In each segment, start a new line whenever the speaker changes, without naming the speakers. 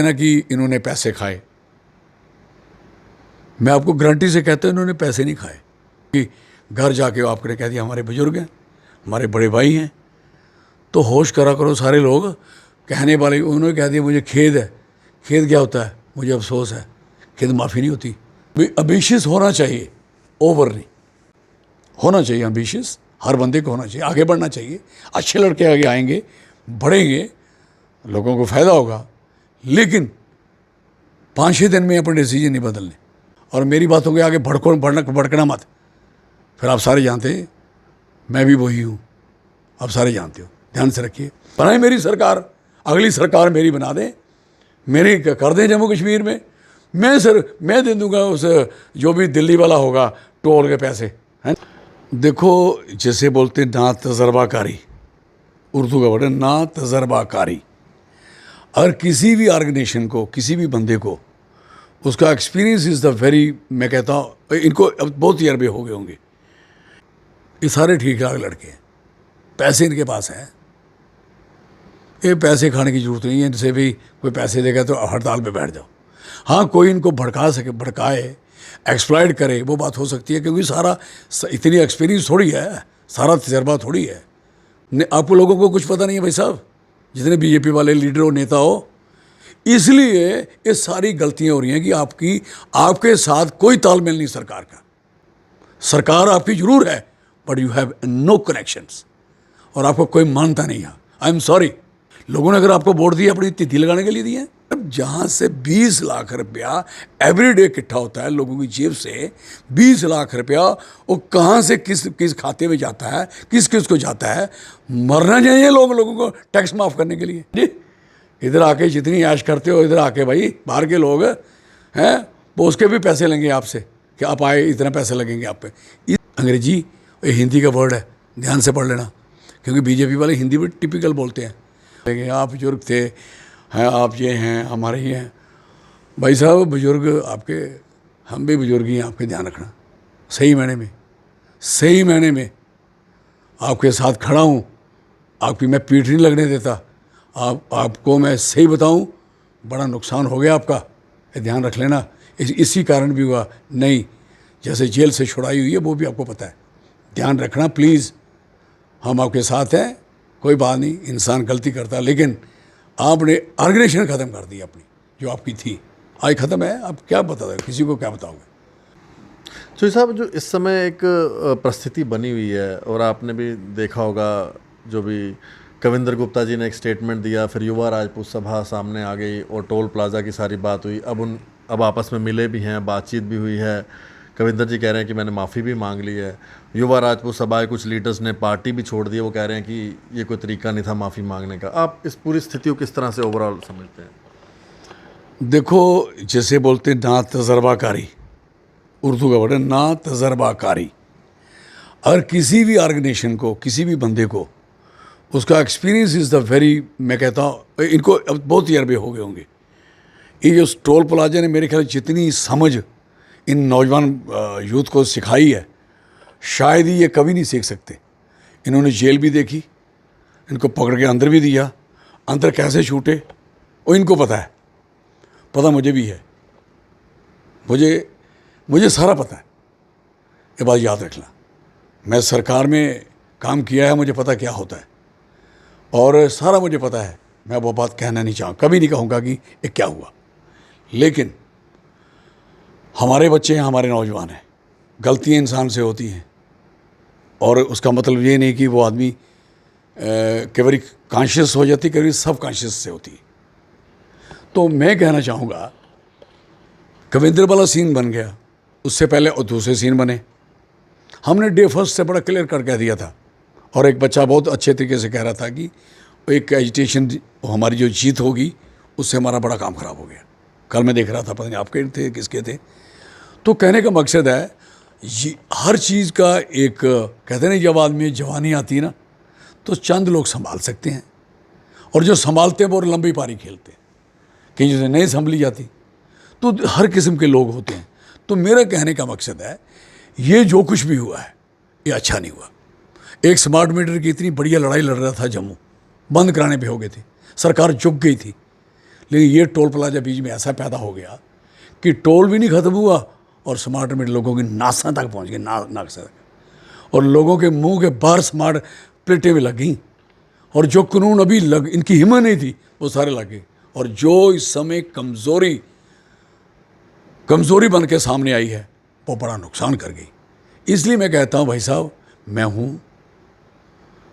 ना कि इन्होंने पैसे खाए। मैं आपको गारंटी से कहता हूँ इन्होंने पैसे नहीं खाए। कि घर जाके आपने कह दिया हमारे बुजुर्ग हैं, हमारे बड़े भाई हैं, तो होश करा करो सारे लोग। कहने वाले उन्होंने कह दिया मुझे खेद है। खेद क्या होता है? मुझे अफसोस है। खेद माफ़ी नहीं होती। एम्बिशियस होना चाहिए, ओवर नहीं होना चाहिए। एम्बिशियस हर बंदे को होना चाहिए, आगे बढ़ना चाहिए। अच्छे लड़के आगे आएंगे, बढ़ेंगे, लोगों को फ़ायदा होगा। लेकिन 5-6 दिन में अपने डिसीजन नहीं बदलने। और मेरी बातों के आगे भड़कना मत। फिर आप सारे जानते हैं मैं भी वही हूँ, आप सारे जानते हो। ध्यान से रखिए, बनाए मेरी सरकार, अगली सरकार मेरी बना दें, मेरी कर दें जम्मू कश्मीर में। मैं दे दूंगा उस जो भी दिल्ली वाला होगा टोल के पैसे हैं। देखो जैसे बोलते ना तजर्बाकारी, उर्दू का वर्ड है ना तजर्बाकारी। अगर किसी भी ऑर्गेनाइजेशन को, किसी भी बंदे को उसका एक्सपीरियंस इज़ द वेरी, मैं कहता हूँ इनको अब बहुत तजर्बे हो गए होंगे। ये सारे ठीक ठाक लड़के हैं, पैसे इनके पास हैं। ये पैसे खाने की जरूरत नहीं है, इनसे भी कोई पैसे देगा तो हड़ताल पे बैठ जाओ। हाँ, कोई इनको भड़काए, एक्सप्लॉइट करे, वो बात हो सकती है, क्योंकि सारा इतनी एक्सपीरियंस थोड़ी है, सारा तजर्बा थोड़ी है। आप लोगों को कुछ पता नहीं है भाई साहब, जितने बीजेपी वाले लीडर हो, नेता हो। इसलिए ये सारी गलतियां हो रही हैं कि आपके साथ कोई तालमेल नहीं सरकार का। सरकार आपकी जरूर है, but you have no connections, और आपको कोई मानता नहीं है। आई एम सॉरी, लोगों ने अगर आपको वोट दिया अपनी तिथि लगाने के लिए दिए। अब जहाँ से 20 लाख रुपया एवरीडे इकट्ठा होता है लोगों की जेब से, 20 लाख रुपया वो कहाँ से किस खाते में जाता है, किस को जाता है। मरना चाहिए लोगों को टैक्स माफ़ करने के लिए। जी, इधर आके जितनी ऐश करते हो, इधर आके भाई बाहर के लोग हैं वो उसके भी पैसे लेंगे आपसे कि आप आए, इतना पैसे लगेंगे आप पे। अंग्रेजी ये हिंदी का वर्ड है, ध्यान से पढ़ लेना, क्योंकि बीजेपी वाले हिंदी भी टिपिकल बोलते हैं। लेकिन आप बुजुर्ग थे, हैं आप, ये हैं, हमारे ही हैं। भाई साहब बुजुर्ग आपके, हम भी बुजुर्ग ही हैं, आपके ध्यान रखना। सही मायने में आपके साथ खड़ा हूँ, आपकी मैं पीठ नहीं लगने देता। आपको मैं सही बताऊँ, बड़ा नुकसान हो गया आपका, ये ध्यान रख लेना। इसी कारण भी हुआ, नहीं जैसे जेल से छुड़ाई हुई है वो भी आपको पता है। ध्यान रखना प्लीज़, हम आपके साथ हैं, कोई बात नहीं, इंसान गलती करता, लेकिन आपने ऑर्गेनाइजेशन ख़त्म कर दी अपनी जो आपकी थी, आज ख़त्म है। आप क्या बताओगे, किसी को क्या बताओगे?
तो साहब जो इस समय एक परिस्थिति बनी हुई है, और आपने भी देखा होगा जो भी कविंदर गुप्ता जी ने एक स्टेटमेंट दिया, फिर युवा राजपूत सभा सामने आ गई और टोल प्लाजा की सारी बात हुई। अब आपस में मिले भी हैं, बातचीत भी हुई है। कविंदर जी कह रहे हैं कि मैंने माफ़ी भी मांग ली है। युवा राजपूत सभा के कुछ लीडर्स ने पार्टी भी छोड़ दी है, वो कह रहे हैं कि ये कोई तरीका नहीं था माफ़ी मांगने का। आप इस पूरी स्थिति को किस तरह से ओवरऑल समझते हैं?
देखो जैसे बोलते ना तजर्बाकारी, उर्दू का वर्ड है ना तजर्बाकारी। अगर किसी भी ऑर्गेनाइजेशन को, किसी भी बंदे को उसका एक्सपीरियंस इज़ द वेरी, मैं कहता हूँ इनको अब बहुत तजर्बे हो गए होंगे। ये जो टोल प्लाजा ने मेरे ख्याल जितनी समझ इन नौजवान यूथ को सिखाई है, शायद ही ये कभी नहीं सीख सकते। इन्होंने जेल भी देखी, इनको पकड़ के अंदर भी दिया, अंदर कैसे छूटे वो इनको पता है, पता मुझे भी है, मुझे सारा पता है। ये बात याद रखना, मैं सरकार में काम किया है, मुझे पता क्या होता है, और सारा मुझे पता है। मैं वो बात कहना नहीं चाहूँ, कभी नहीं कहूँगा कि ये क्या हुआ। लेकिन हमारे बच्चे हैं, हमारे नौजवान हैं, गलतियाँ इंसान से होती हैं, और उसका मतलब ये नहीं कि वो आदमी कई बार कॉन्शियस हो जाती, कई बार सब कॉन्शियस से होती। तो मैं कहना चाहूँगा कविंदर वाला सीन बन गया, उससे पहले और दूसरे सीन बने। हमने डे फर्स्ट से बड़ा क्लियर कर कह दिया था, और एक बच्चा बहुत अच्छे तरीके से कह रहा था कि एक एजिटेशन, हमारी जो जीत होगी उससे हमारा बड़ा काम ख़राब हो गया। कल मैं देख रहा था, पता नहीं आपके थे किसके थे। तो कहने का मकसद है हर चीज़ का एक, कहते हैं जब आदमी जवानी आती है ना, तो चंद लोग संभाल सकते हैं, और जो संभालते हैं वो लंबी पारी खेलते हैं, कहीं जैसे नहीं संभली जाती। तो हर किस्म के लोग होते हैं। तो मेरा कहने का मकसद है ये जो कुछ भी हुआ है ये अच्छा नहीं हुआ। एक स्मार्ट मीटर की इतनी बढ़िया लड़ाई लड़ रहा था जम्मू, बंद कराने पे हो गए थे, सरकार झुक गई थी, लेकिन ये टोल प्लाजा बीच में ऐसा पैदा हो गया कि टोल भी नहीं ख़त्म हुआ और स्मार्ट मीटर लोगों की नासा तक पहुंच गए, नाक तक, और लोगों के मुंह के बाहर स्मार्ट प्लेटें भी लग गई, और जो कानून अभी इनकी हिम्मत नहीं थी वो सारे लग गए, और जो इस समय कमज़ोरी बन के सामने आई है वो बड़ा नुकसान कर गई। इसलिए मैं कहता हूँ भाई साहब, मैं हूँ,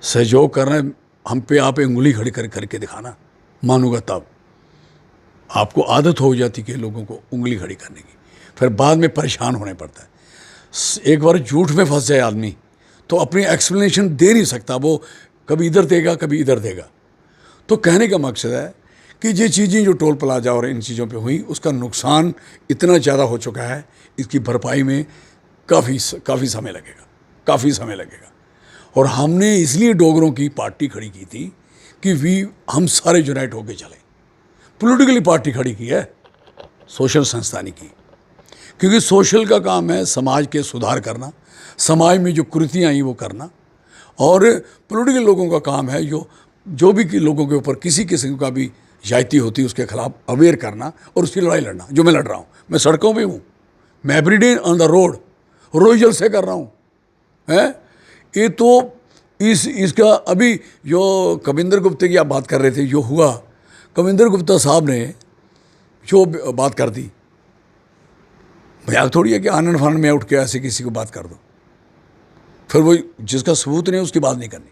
सहयोग करना है, हम पे आप उंगली खड़ी करके दिखाना, मानूंगा तब। आपको आदत हो जाती कि लोगों को उंगली खड़ी करने की, फिर बाद में परेशान होने पड़ता है। एक बार झूठ में फंस जाए आदमी तो अपनी एक्सप्लेनेशन दे नहीं सकता, वो कभी इधर देगा कभी इधर देगा। तो कहने का मकसद है कि ये चीज़ें जो टोल प्लाजा और इन चीज़ों पे हुई, उसका नुकसान इतना ज़्यादा हो चुका है, इसकी भरपाई में काफ़ी समय लगेगा, काफ़ी समय लगेगा। और हमने इसलिए डोगरों की पार्टी खड़ी की थी कि हम सारे यूनाइट होकर चले। पॉलिटिकली पार्टी खड़ी की है, सोशल संस्था नहीं की, क्योंकि सोशल का काम है समाज के सुधार करना, समाज में जो कुरीतियाँ आई वो करना, और पॉलिटिकल लोगों का काम है जो भी लोगों के ऊपर किसी किस्म का भी जायती होती है उसके खिलाफ अवेयर करना और उसकी लड़ाई लड़ना। जो मैं लड़ रहा हूँ, मैं सड़कों पे हूँ, मैं एवरीडे ऑन द रोड, रोज जलसे कर रहा हूँ, है ये। तो इसका अभी जो कविंदर गुप्ता की आप बात कर रहे थे, जो हुआ, कविंदर गुप्ता साहब ने जो बात कर दी, मजाक थोड़ी है कि आनंद फानंद में उठ के ऐसे किसी को बात कर दो, फिर वो जिसका सबूत नहीं उसकी बात नहीं करनी।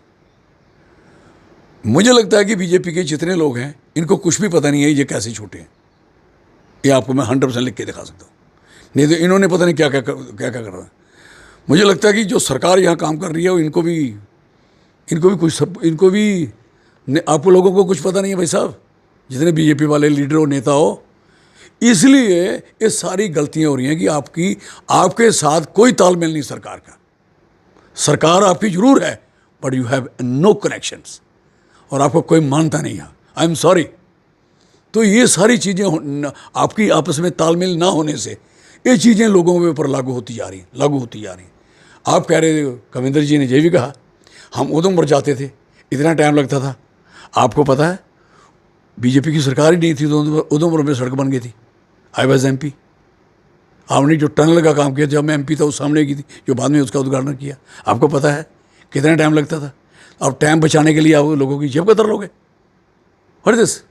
मुझे लगता है कि बीजेपी के जितने लोग हैं इनको कुछ भी पता नहीं है ये कैसे छूटे हैं। ये आपको मैं 100% लिख के दिखा सकता हूँ, नहीं तो इन्होंने पता नहीं क्या क्या कर रहा है। मुझे लगता है कि जो सरकार यहाँ काम कर रही है इनको भी आपको लोगों को कुछ पता नहीं है भाई साहब, जितने बीजेपी वाले लीडर हो, नेता हो। इसलिए ये सारी गलतियाँ हो रही हैं कि आपके साथ कोई तालमेल नहीं सरकार का। सरकार आपकी जरूर है but you have no connections, और आपको कोई मानता नहीं है। I am sorry. तो ये सारी चीज़ें आपकी आपस में तालमेल ना होने से ये चीज़ें लोगों के ऊपर लागू होती जा रही हैं। आप कह रहे थे, कविंदर जी ने ये भी कहा, हम उधमपुर जाते थे इतना टाइम लगता था। आपको पता है बीजेपी की सरकार ही नहीं थी तो उधमपुर में सड़क बन गई थी। I was MP। आपने जो टनल का काम किया जब मैं MP था उस सामने की थी, जो बाद में उसका उद्घाटन किया। आपको पता है कितना टाइम लगता था। अब टाइम बचाने के लिए आप लोगों की जेब कतर लोगे। What is this?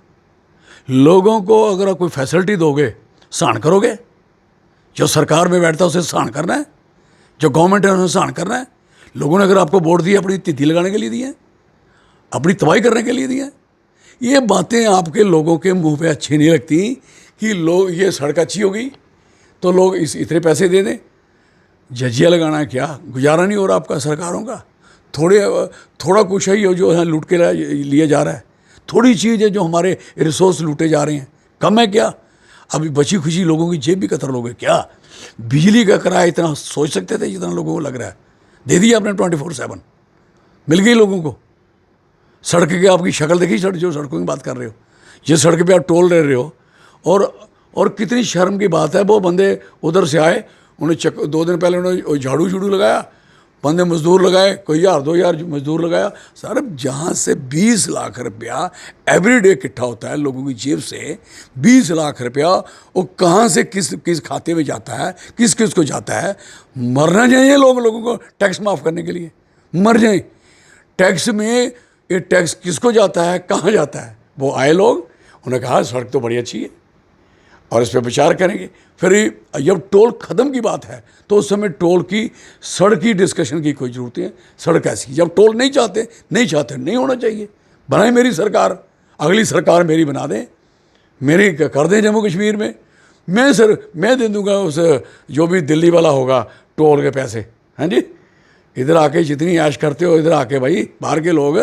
लोगों को अगर आप कोई फैसिलिटी दोगे, सहन करोगे। जो सरकार में बैठता है उसे सहन करना है, जो गवर्नमेंट है उन्हें सहन करना है। लोगों ने अगर आपको वोट दिए अपनी तिथि लगाने के लिए दिए, अपनी तबाही करने के लिए दिए। ये बातें आपके लोगों के मुंह पे अच्छी नहीं लगती कि लोग ये सड़क अच्छी हो गई तो लोग इतने पैसे दे दें। जजिया लगाना है क्या, गुजारा नहीं हो रहा आपका सरकारों का। थोड़ा कुछ है जो है लूट के लिया जा रहा है, थोड़ी चीज़ है जो हमारे रिसोर्स लूटे जा रहे हैं। कम है क्या? अभी बची खुशी लोगों की जेब भी कतर लोगे क्या? बिजली का किराया इतना सोच सकते थे जितना लोगों को लग रहा है, दे दिया आपने 24/7, मिल गई लोगों को। सड़क की आपकी शक्ल देखी, जो सड़कों की बात कर रहे हो, ये सड़क पे आप टोल ले रहे हो। और कितनी शर्म की बात है, वो बंदे उधर से आए, उन्हें 2 दिन पहले उन्होंने झाड़ू लगाया, बंदे मजदूर लगाए, कोई 1000-2000 मजदूर लगाया। सर जहाँ से 20 लाख रुपया एवरीडे इकट्ठा होता है लोगों की जेब से, 20 लाख रुपया वो कहाँ से किस खाते में जाता है, किस को जाता है। मरना चाहिए लोगों को टैक्स माफ़ करने के लिए, मर जाए। टैक्स में ये टैक्स किसको जाता है, कहाँ जाता है? वो आए लोग, उन्होंने कहा सड़क तो बड़ी अच्छी है और इस पर विचार करेंगे। फिर जब टोल ख़त्म की बात है तो उस समय टोल की सड़क की डिस्कशन की कोई ज़रूरत है। सड़क ऐसी, जब टोल नहीं चाहते नहीं होना चाहिए। बनाए मेरी सरकार, अगली सरकार मेरी बना दें, मेरी कर दें जम्मू कश्मीर में। मैं दे दूँगा उस जो भी दिल्ली वाला होगा टोल के पैसे। हाँ जी, इधर आके जितनी ऐश करते हो, इधर आके भाई बाहर के लोग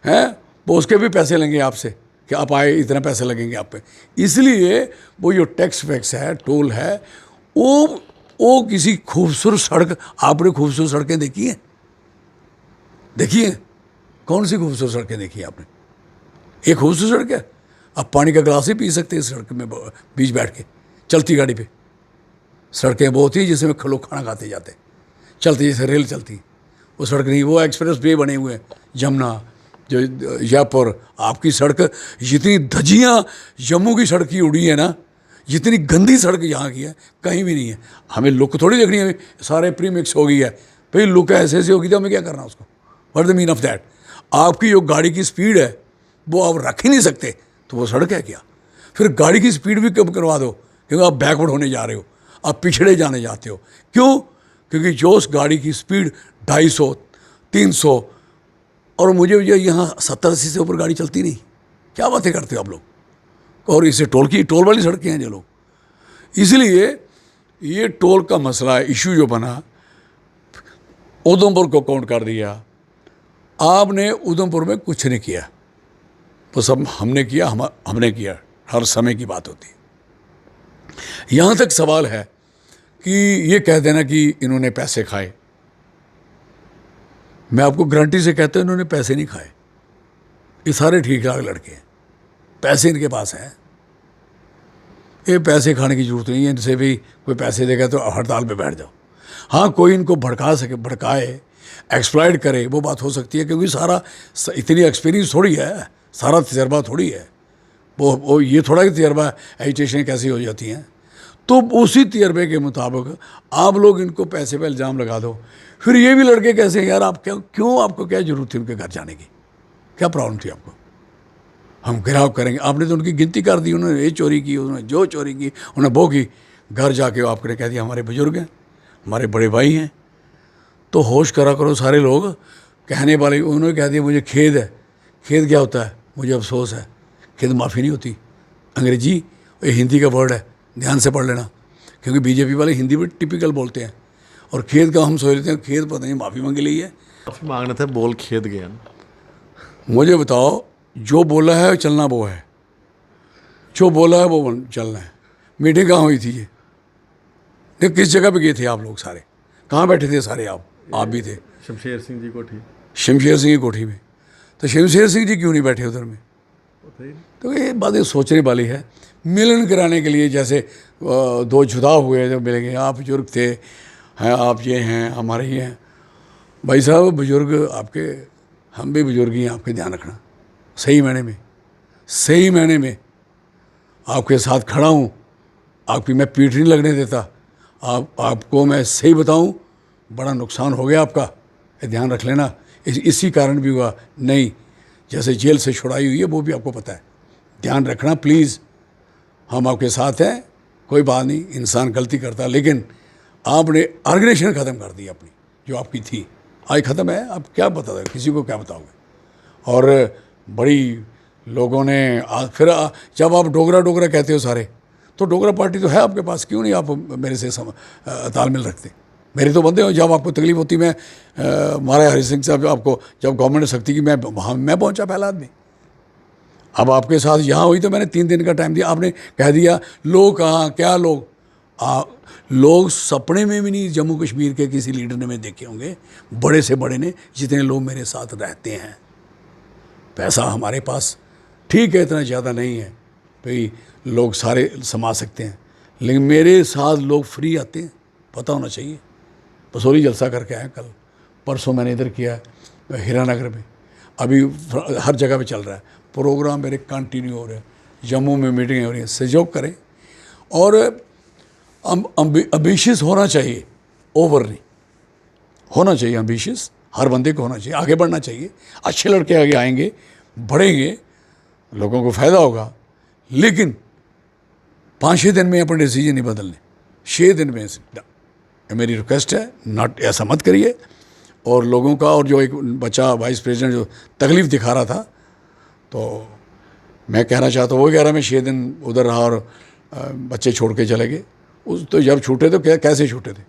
हैं वो उसके भी पैसे लेंगे आपसे कि आप आए, इतना पैसे लगेंगे आप पे। इसलिए वो जो टैक्स वैक्स है, टोल है, वो किसी खूबसूरत सड़क, आपने खूबसूरत सड़कें देखी हैं? कौन सी खूबसूरत सड़कें देखी हैं आपने? एक खूबसूरत सड़क है, आप पानी का गिलास ही पी सकते हैं इस सड़क में बीच बैठ के, चलती गाड़ी पे। सड़कें बहुत ही जिसमें लोग खाना खाते जाते, चलती जैसे रेल चलती, वो सड़क नहीं। वो एक्सप्रेस वे बने हुए हैं, जमुना, जो जयपुर आपकी सड़क जितनी धज्जियाँ जम्मू की सड़क की उड़ी है ना, जितनी गंदी सड़क यहाँ की है कहीं भी नहीं है। हमें लुक थोड़ी देखनी है, सारे प्री मिक्स हो गई है भाई, लुक ऐसे ऐसे होगी तो हमें क्या करना उसको। What the mean of that? आपकी जो गाड़ी की स्पीड है वो आप रख ही नहीं सकते तो वो सड़क है क्या? फिर गाड़ी की स्पीड भी कम करवा दो, क्योंकि आप बैकवर्ड होने जा रहे हो, आप पिछड़े जाने जाते हो। क्यों? क्योंकि जो उस गाड़ी की स्पीड 250, 300, और मुझे यहाँ 70-80 से ऊपर गाड़ी चलती नहीं। क्या बातें करते हो आप लोग? और इसे टोल वाली सड़कें हैं जो लोग, इसलिए ये टोल का मसला है, इशू जो बना, उधमपुर को काउंट कर दिया आपने। उधमपुर में कुछ नहीं किया, वो सब हमने किया, हमने किया। हर समय की बात होती है। यहाँ तक सवाल है कि ये कह देना कि इन्होंने पैसे खाए। मैं आपको गारंटी से कहता हूँ इन्होंने पैसे नहीं खाए। ये सारे ठीक ठाक लड़के हैं, पैसे इनके पास हैं। ये पैसे खाने की जरूरत नहीं है, इनसे भी कोई पैसे देगा तो हड़ताल पे बैठ जाओ। हाँ, कोई इनको भड़काए, एक्सप्लॉइट करे, वो बात हो सकती है, क्योंकि सारा इतनी एक्सपीरियंस थोड़ी है, सारा तजर्बा थोड़ी है। वो ये थोड़ा कि तजर्बा एजिटेशन कैसी हो जाती हैं। तो उसी तजर्बे के मुताबिक आप लोग इनको पैसे पे इल्ज़ाम लगा दो। फिर ये भी लड़के कैसे हैं यार, आप क्यों आपको क्या ज़रूरत थी उनके घर जाने की? क्या प्रॉब्लम थी आपको? हम गिराव करेंगे? आपने तो उनकी गिनती कर दी, उन्होंने ये चोरी की, उन्होंने जो चोरी की, उन्होंने वो की। घर जाके आपने कह दिया हमारे बुजुर्ग हैं, हमारे बड़े भाई हैं। तो होश करा करो सारे लोग। कहने वाले उन्होंने कह दिया मुझे खेद है। खेद क्या होता है? मुझे अफसोस है। खेद माफ़ी नहीं होती, अंग्रेजी ये हिंदी का वर्ड है, ध्यान से पढ़ लेना, क्योंकि बीजेपी वाले हिंदी भी टिपिकल बोलते हैं। और खेद का हम सोच लेते हैं खेद पता नहीं माफ़ी मांगी ली है।
माफी मांगने थे, बोल खेद गया ना।
मुझे बताओ, जो बोला है चलना वो है, जो बोला है वो चलना है। मीटिंग कहाँ हुई थी ये किस जगह पे गए थे आप लोग सारे? कहाँ बैठे थे सारे? आप भी थे।
शमशेर सिंह जी कोठी।
शमशेर सिंह की कोठी में। तो शमशेर सिंह जी क्यों नहीं बैठे उधर में? तो ये बातें सोचने वाली है। मिलन कराने के लिए जैसे दो जुदा हुए जो मिलेंगे, आप बुजुर्ग थे, हैं आप ये हैं, हमारे ही हैं। भाई साहब बुजुर्ग आपके, हम भी बुजुर्ग ही हैं, आपके ध्यान रखना। सही मायने में आपके साथ खड़ा हूँ, आपकी मैं पीठ नहीं लगने देता। आपको मैं सही बताऊँ, बड़ा नुकसान हो गया आपका, ये ध्यान रख लेना। इसी कारण भी हुआ नहीं, जैसे जेल से छुड़ाई हुई है वो भी आपको पता है। ध्यान रखना प्लीज़, हम आपके साथ हैं, कोई बात नहीं, इंसान गलती करता, लेकिन आपने ऑर्गेनाइजेशन ख़त्म कर दी अपनी जो आपकी थी, आज ख़त्म है। आप क्या बताओगे, किसी को क्या बताओगे? और बड़ी लोगों ने फिर जब आप डोगरा कहते हो सारे, तो डोगरा पार्टी तो है आपके पास, क्यों नहीं आप मेरे से तालमेल रखते? मेरे तो बंदे हो, जब आपको तकलीफ होती मैं महाराज हरि सिंह साहब आपको जब गवर्नमेंट ने सख्ती की, मैं वहाँ मैं पहुँचा पहला आदमी। अब आपके साथ यहाँ हुई तो मैंने 3 दिन का टाइम दिया, आपने कह दिया लोग कहाँ क्या लोग लोग सपने में भी नहीं जम्मू कश्मीर के किसी लीडर ने मैं देखे होंगे, बड़े से बड़े ने, जितने लोग मेरे साथ रहते हैं। पैसा हमारे पास ठीक है इतना ज़्यादा नहीं है भाई, लोग सारे समा सकते हैं, लेकिन मेरे साथ लोग फ्री आते हैं, पता होना चाहिए। बसोली जलसा करके आए कल, परसों मैंने इधर किया हीरानगर में, अभी हर जगह पे चल रहा है प्रोग्राम, मेरे कंटिन्यू हो रहे हैं। जम्मू में मीटिंगें हो रही हैं, सहयोग करें। और एम्बिशियस होना चाहिए, ओवर नहीं होना चाहिए। एम्बिशियस हर बंदे को होना चाहिए, आगे बढ़ना चाहिए। अच्छे लड़के आगे आएंगे, बढ़ेंगे, लोगों को फ़ायदा होगा। लेकिन 5-6 दिन में अपने डिसीजन नहीं बदलने, 6 दिन में मेरी रिक्वेस्ट है, नॉट ऐसा मत करिए। और लोगों का, और जो एक बच्चा वाइस प्रेसिडेंट जो तकलीफ़ दिखा रहा था, तो मैं कहना चाहता हूँ, वो कह रहा मैं 6 दिन उधर रहा और बच्चे छोड़ के चले गए। उस तो जब छूटे तो कैसे छूटे थे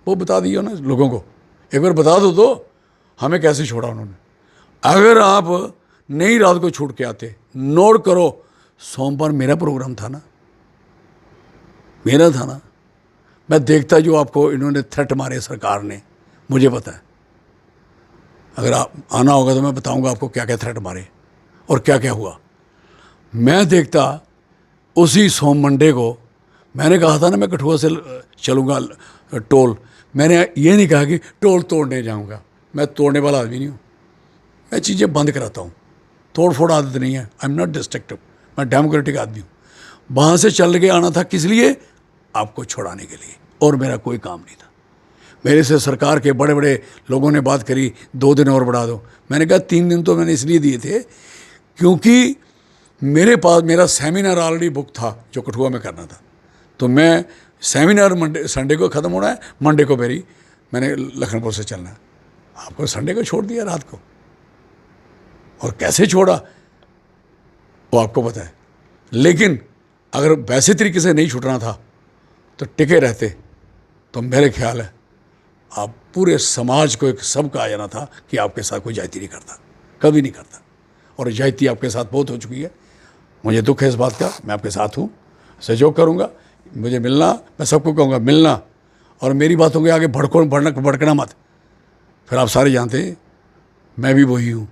वो बता दिए ना लोगों को, एक बार बता दो तो हमें कैसे छोड़ा उन्होंने। अगर आप नई रात को छूट के आते, नोट करो, सोमवार मेरा प्रोग्राम था ना, मेरा था ना। मैं देखता जो आपको इन्होंने थ्रेट मारे सरकार ने, मुझे पता है। अगर आप आना होगा तो मैं बताऊंगा आपको क्या क्या थ्रेट मारे और क्या क्या हुआ। मैं देखता उसी मंडे को, मैंने कहा था ना मैं कठुआ से चलूँगा टोल, मैंने ये नहीं कहा कि टोल तोड़ने जाऊँगा, मैं तोड़ने वाला आदमी नहीं हूँ। मैं चीज़ें बंद कराता हूँ, तोड़ फोड़ आदत नहीं है, आई एम नॉट डिस्ट्रक्टिव, मैं डेमोक्रेटिक आदमी हूँ। वहाँ से चल के आना था किस लिए? आपको छुड़ाने के लिए, और मेरा कोई काम नहीं था। मेरे से सरकार के बड़े बड़े लोगों ने बात करी 2 दिन और बढ़ा दो, मैंने कहा 3 दिन तो मैंने इसलिए दिए थे क्योंकि मेरे पास मेरा सेमिनार ऑलरेडी बुक था जो कठुआ में करना था। तो मैं सेमिनार संडे को ख़त्म होना है, मंडे को मैंने लखनऊ से चलना है। आपको संडे को छोड़ दिया रात को, और कैसे छोड़ा वो आपको पता है। लेकिन अगर वैसे तरीके से नहीं छूटना था तो टिके रहते, तो मेरे ख्याल है आप पूरे समाज को एक सबका आ जाना था कि आपके साथ कोई जाति नहीं करता, कभी नहीं करता। और जाति आपके साथ बहुत हो चुकी है, मुझे दुख है इस बात का। मैं आपके साथ हूँ, सहयोग करूँगा, मुझे मिलना, मैं सबको कहूँगा मिलना, और मेरी बातों के आगे भड़कना मत। फिर आप सारे जानते हैं मैं भी वही हूँ,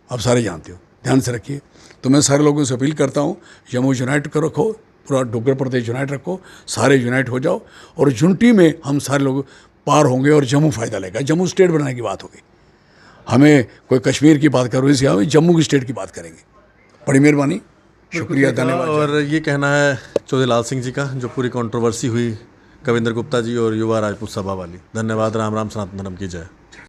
आप सारे जानते हो, ध्यान से रखिए। तो मैं सारे लोगों से अपील करता हूँ, जम्मू यूनाइट कर रखो, पूरा डुग्गर प्रदेश यूनाइट रखो, सारे यूनाइट हो जाओ, और यूनिटी में हम सारे लोग पार होंगे और जम्मू फ़ायदा लेगा। जम्मू स्टेट बनाने की बात होगी, हमें कोई कश्मीर की बात करो, इसे हमें जम्मू की स्टेट की बात करेंगे। बड़ी मेहरबानी, शुक्रिया, धन्यवाद।
और ये कहना है चौधरी लाल सिंह जी का, जो पूरी कंट्रोवर्सी हुई कविंद्र गुप्ता जी और युवा राजपूत सभा वाली। धन्यवाद। राम राम, सनातन धर्म की जय।